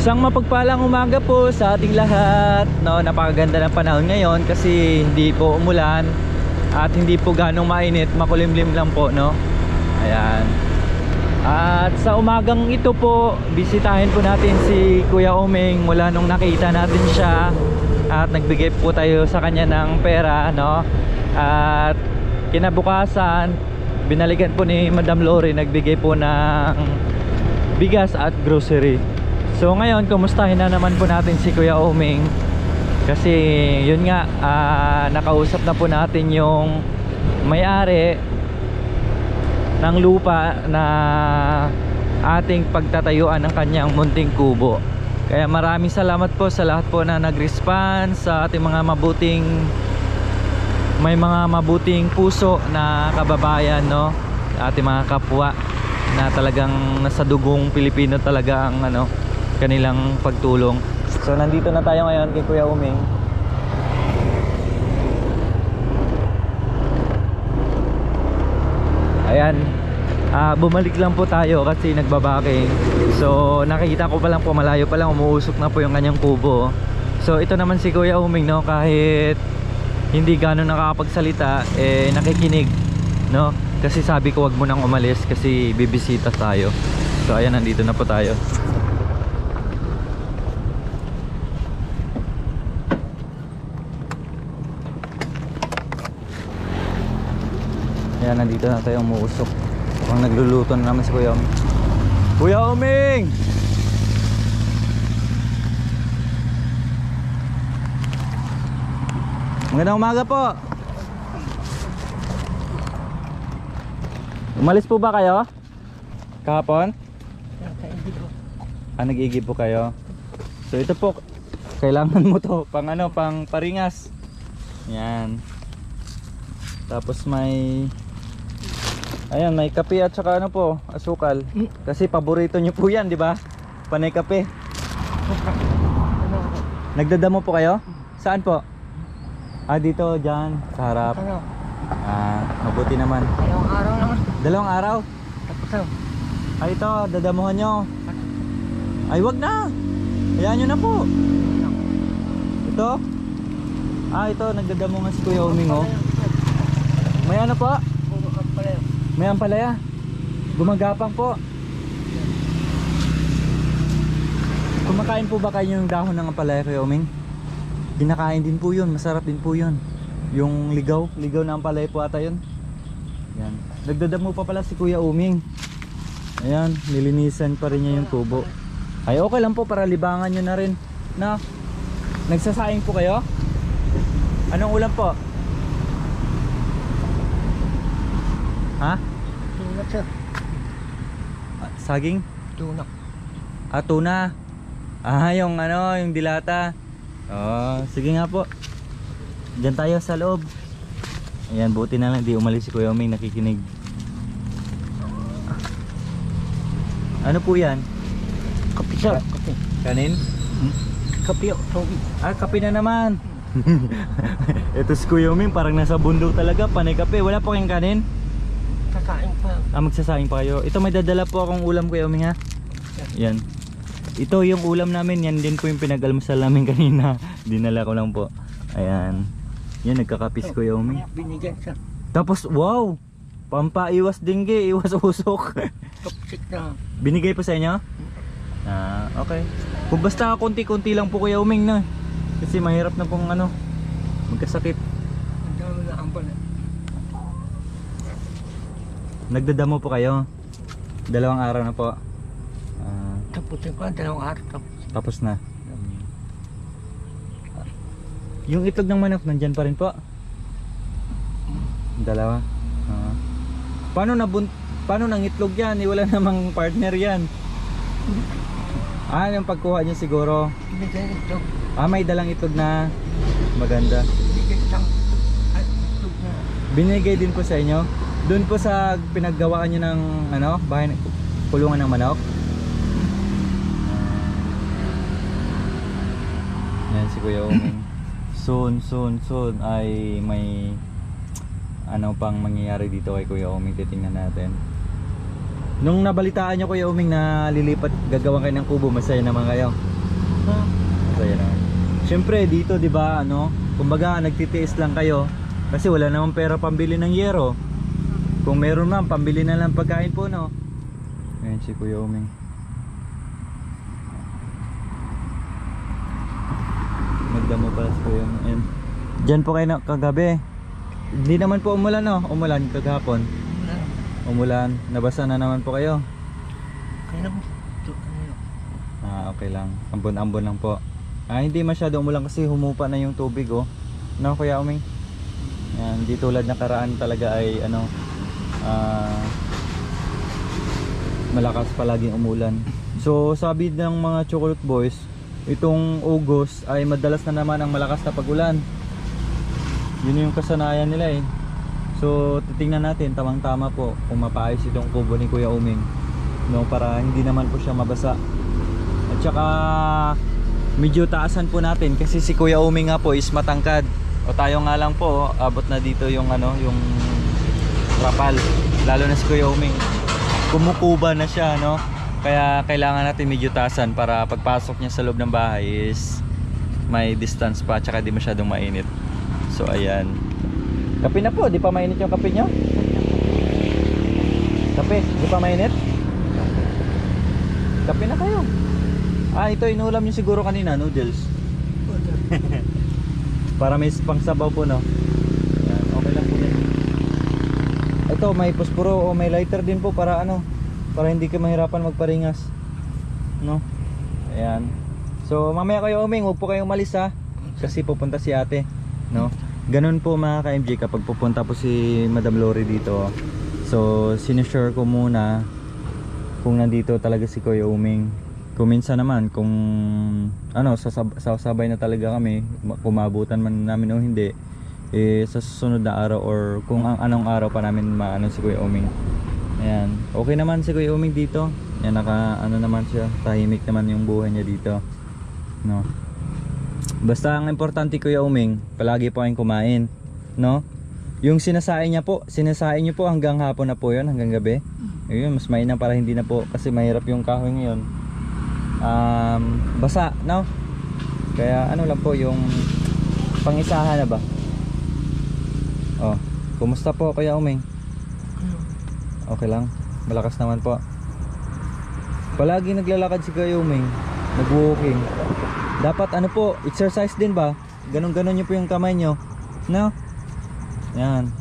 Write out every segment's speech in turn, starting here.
Isang mapagpalang umaga po sa ating lahat. No, napakaganda ng panahon ngayon kasi hindi po umulan at hindi po ganong mainit, makulimlim lang po, no. Ayan. At sa umagang ito po, bisitahin po natin si Kuya Oming mula nung nakita natin siya at nagbigay po tayo sa kanya ng pera, no. At kinabukasan, binalikan po ni Madam Lori, nagbigay po ng bigas at grocery. So ngayon, kumustahin na naman po natin si Kuya Oming. Kasi yun nga, nakausap na po natin yung may-ari ng lupa na ating pagtatayuan ng kanyang munting kubo. Kaya maraming salamat po sa lahat po na nag-response, sa ating mga mabuting puso na kababayan, no? Ating mga kapwa na talagang nasa dugong Pilipino talaga ang kanilang pagtulong. So nandito na tayo ngayon kay Kuya Oming. Ayan, bumalik lang po tayo kasi nagbabaking. So nakikita ko pa lang po, malayo pa lang, umuusok na po yung kanyang kubo. So ito naman si Kuya Oming, no, kahit hindi gano'n nakakapagsalita, nakikinig, no? Kasi sabi ko wag mo nang umalis kasi bibisita tayo. So ayan, nandito na po tayo. Ayan, nandito na tayo, umuusok. Mukhang nagluluto na naman si Kuya Oming. Kuya Oming! Magandang umaga po. Umalis po ba kayo? Kahapon? Nag-iigib po kayo. So ito po, kailangan mo to pang pang paringas. Yan. Tapos may may kape at saka asukal. Kasi paborito nyo po yan, di ba? Panay kape. Nagdadamo po kayo? Saan po? Dito, dyan, sa harap. Mabuti naman. Dalawang araw naman. Dalawang araw? Tapos ito, dadamuhan nyo. Ay, wag na. Hayaan nyo na po. Ito? Ito, nagdadamuhan si Kuya Oming, oh. May po? May ampalaya. Gumagapang po. Kumakain po ba kayo yung dahon ng ampalaya, Kuya Oming? Kinakain din po yun, masarap din po yun. Yung ligaw na ampalaya po ata yun. Yan. Nagdadamo pa pala si Kuya Oming. Ayan, nilinisan pa rin niya yung tubo. Ay, okay lang po para libangan nyo na rin. Na, nagsasaing po kayo? Anong ulam po? Ha? Tunak, sir. Saging? Tunak. Tuna. Yung dilata. Sige nga po. Diyan tayo sa loob. Ayan, buti na lang di umalis si Kuya Oming, nakikinig. Ano po yan? Kape, sir. Kape. Kanin? Kape, tubig. Kape na naman. Ito si Kuya Oming, parang nasa bundok talaga, panay kape. Wala po kayong kanin? Kakain pa. Magsasaing pa kayo. Ito, may dadala po akong ulam, Kuya Oming, ha? Yan. Ito yung ulam namin, yan din po yung pinag-almusal namin kanina. Dinala ko lang po. Ayan. Yan, nagkakapis Kuya Oming. Binigyan, sir. Tapos, wow! Pampaiwas dengue, iwas usok. Kapsik na. Binigay po sa inyo? Okay. Kung basta konti-konti lang po Kuya Oming, na. Kasi mahirap na pong magkasakit. Ang dami na ambal. Nagdadamo po kayo? Dalawang araw na po. Tapusin ko, dalawang araw Tapos na. Yung itlog ng manok nandyan pa rin po? Dalawa. Paano nang itlog yan? Wala namang partner yan. Yung pagkuha niya siguro. Binigyan itlog. May dalang itlog na maganda. Binigyan isang itlog na. Binigay din po sa inyo. Doon po sa pinaggawaan nyo ng bahay, kulungan ng manok. Yan si Kuya Oming. Soon ay may pang mangyayari dito kay Kuya Oming. Titingnan natin. Nung nabalitaan nyo Kuya Oming na lilipat, gagawa kayo ng kubo, masaya naman kayo? Ha? Masaya naman. Siyempre dito 'di ba ano, kumbaga nagtitiis lang kayo kasi wala namang pera pambili ng yero. Kung meron man, pambili na lang pagkain po, no? Ayan si Kuya Uming. Magdamo pala si Kuya Uming. Ayan. Diyan po kayo na kagabi. Hindi naman po umulan, no? Umulan kagahapon. Wala. Umulan. Nabasa na naman po kayo. Kaya mo. Ito, ano. Okay lang. Ambon-ambon lang po. Hindi masyado umulan kasi humupa na yung tubig, oh. No, Kuya Uming? Yan, di tulad ng karaan talaga ay ano, malakas palaging umulan. So sabi ng mga Chocolate Boys, itong August ay madalas na naman ang malakas na pagulan. Yun yung kasanayan nila eh. So titingnan natin, tamang tama po kung mapaayos itong kubo ni Kuya Uming, no, para hindi naman po siya mabasa. At saka medyo taasan po natin kasi si Kuya Uming nga po is matangkad. O tayo nga lang po, abot na dito yung ano, yung rapal. Lalo na si Kuya Uming, kumukuba na siya, no? Kaya kailangan natin medyo taasan para pagpasok niya sa loob ng bahay is may distance pa, tsaka di masyadong mainit. So ayan. Kape na po, di pa mainit yung kape nyo? Kape, di pa mainit? Kape na kayo. Ito inulam nyo siguro kanina, noodles. Para may pangsabaw po, no? Ayan, okay lang po yan. Ito may posporo o may lighter din po para ano, para hindi ka mahirapan magparingas, no? Ayan. So mamaya Kuya Uming, huwag po kayong umalis, ha, kasi pupunta si ate, no? Ganun po mga ka-MJ kapag pupunta po si Madam Lori dito. So sinusure ko muna kung nandito talaga si Kuya Uming. Kung minsan naman, kung ano, sasabay na talaga kami, kumabutan man namin o hindi, sa susunod na araw or kung anong araw pa namin maano si Kuya Uming. Ayan, okay naman si Kuya Uming dito. Ayan, ano naman siya, tahimik naman yung buhay niya dito, no? Basta ang importante Kuya Uming, palagi po kayong kumain, no? Yung sinasain niya po, sinasain niyo po hanggang hapon na po yun, hanggang gabi. Ayun, mas mainam para hindi na po, kasi mahirap yung kahoy ngayon. Basa, no? Kaya ano lang po yung pangisahan na ba? Oh, kumusta po Kuya Uming? Okay lang, malakas naman po. Palagi naglalakad si Kuya Uming, nag-walking. Dapat ano po, exercise din ba? Ganon-ganon nyo po yung kamay nyo, no? Yan.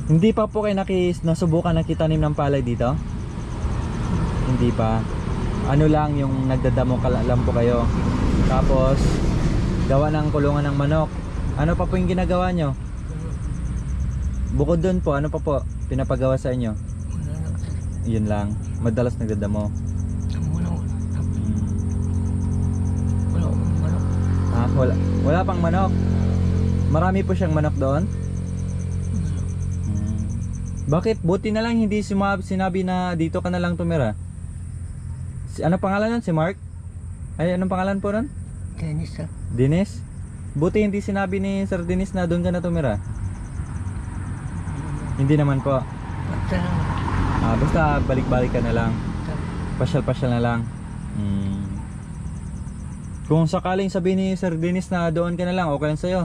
Hindi pa po kayo nasubukan nakitanim ng palay dito? Hindi pa. Ano lang, yung nagdadamo lang po kayo. Tapos gawa ng kulungan ng manok. Ano pa po yung ginagawa nyo? Bukod doon po, ano pa po pinapagawa sa inyo? Wala lang. Yun lang, madalas nagdadamo. Wala pang manok. Marami po siyang manok doon. Bakit? Buti na lang hindi sinabi na dito ka na lang tumira. Ano pangalan nun? Si Mark? Ay, anong pangalan po nun? Dennis, ha? Dennis? Buti hindi sinabi ni Sir Dennis na doon ka na tumira. Hindi naman po. Basta lang. Basta balik-balik ka na lang. Pasyal-pasyal na lang. Kung sakaling sabihin ni Sir Dennis na doon ka na lang, okay lang sa'yo.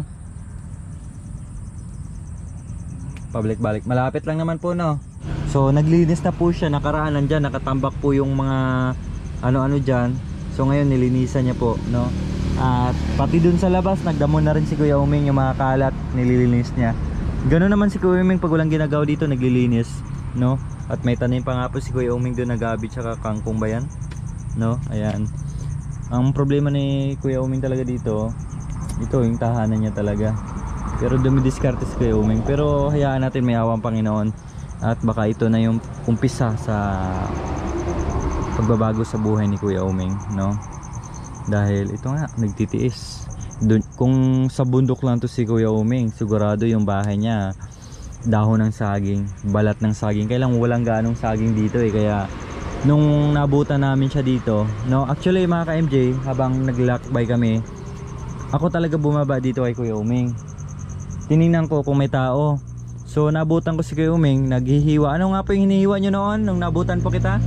Pabalik-balik. Malapit lang naman po, no? So naglinis na po siya. Nakaraan nandyan, nakatambak po yung mga ano-ano dyan. So ngayon nilinisan niya po, no? At pati dun sa labas, nagdamo na rin si Kuya Uming yung mga kalat, nililinis niya. Ganoon naman si Kuya Uming pag walang ginagawa dito, naglilinis, no? At may tanim pa nga po si Kuya Uming doon na gabi tsaka kangkong ba yan, no? Ayan. Ang problema ni Kuya Uming talaga dito, ito yung tahanan niya talaga. Pero dumidiskarte si Kuya Uming. Pero hayaan natin, may awang Panginoon. At baka ito na yung umpisa sa pagbabago sa buhay ni Kuya Uming, no? Dahil ito nga, nagtitiis. Kung sa bundok lang to si Kuya Uming, sigurado yung bahay niya dahon ng saging, balat ng saging. Kailang walang ganong saging dito eh. Kaya nung nabutan namin siya dito, no, actually mga ka-MJ, habang naglalakbay kami, ako talaga bumaba dito kay Kuya Uming. Tiningnan ko kung may tao. So nabutan ko si Kuya Uming, naghihiwa. Ano nga po yung hinihiwa nyo noon nung nabutan po kita?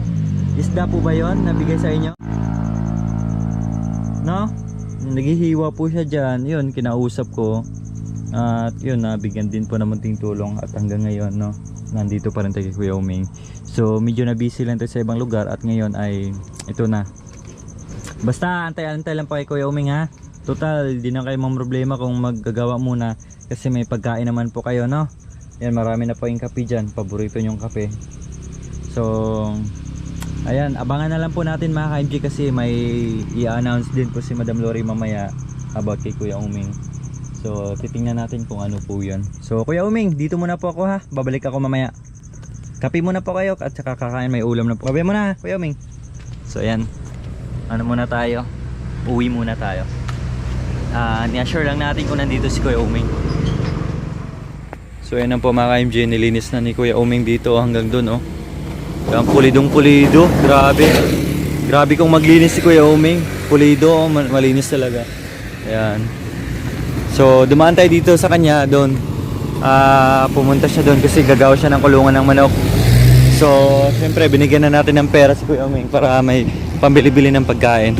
Isda po ba yon nabigay sa inyo? no? Naghihiwa po siya dyan. Yun, kinausap ko. At yun, nabigyan din po ng munting tulong. At hanggang ngayon, no, nandito pa rin tayo kay Kuya Uming. So medyo na busy lang tayo sa ibang lugar. At ngayon ay ito na. Basta antay-antay lang pa kay Kuya Uming, ha. Total, di na kayo mang problema kung maggagawa muna. Kasi may pagkain naman po kayo, no. Yan, marami na po yung kape dyan. Paborito nyong kape. So ayan, abangan na lang po natin mga ka-MJ, kasi may i-announce din po si Madam Lori mamaya about kay Kuya Uming. So titingnan natin kung ano po yun. So Kuya Uming, dito muna po ako, ha. Babalik ako mamaya. Kape muna po kayo at saka kakain, may ulam na po. Babay muna, Kuya Uming. So ayan, ano muna tayo, uwi muna tayo. Ni-assure lang natin kung nandito si Kuya Uming. So ayan na po mga ka-MJ, nilinis na ni Kuya Uming dito hanggang dun, oh. Ang pulidong pulido, grabe. Grabe kung maglinis si Kuya Uming. Pulido, oh, malinis talaga. Ayan. So dumaan tayo dito sa kanya doon. Pumunta siya doon kasi gagawa siya ng kulungan ng manok. So siyempre binigyan na natin ng pera si Kuya Uming para may pambili-bili ng pagkain.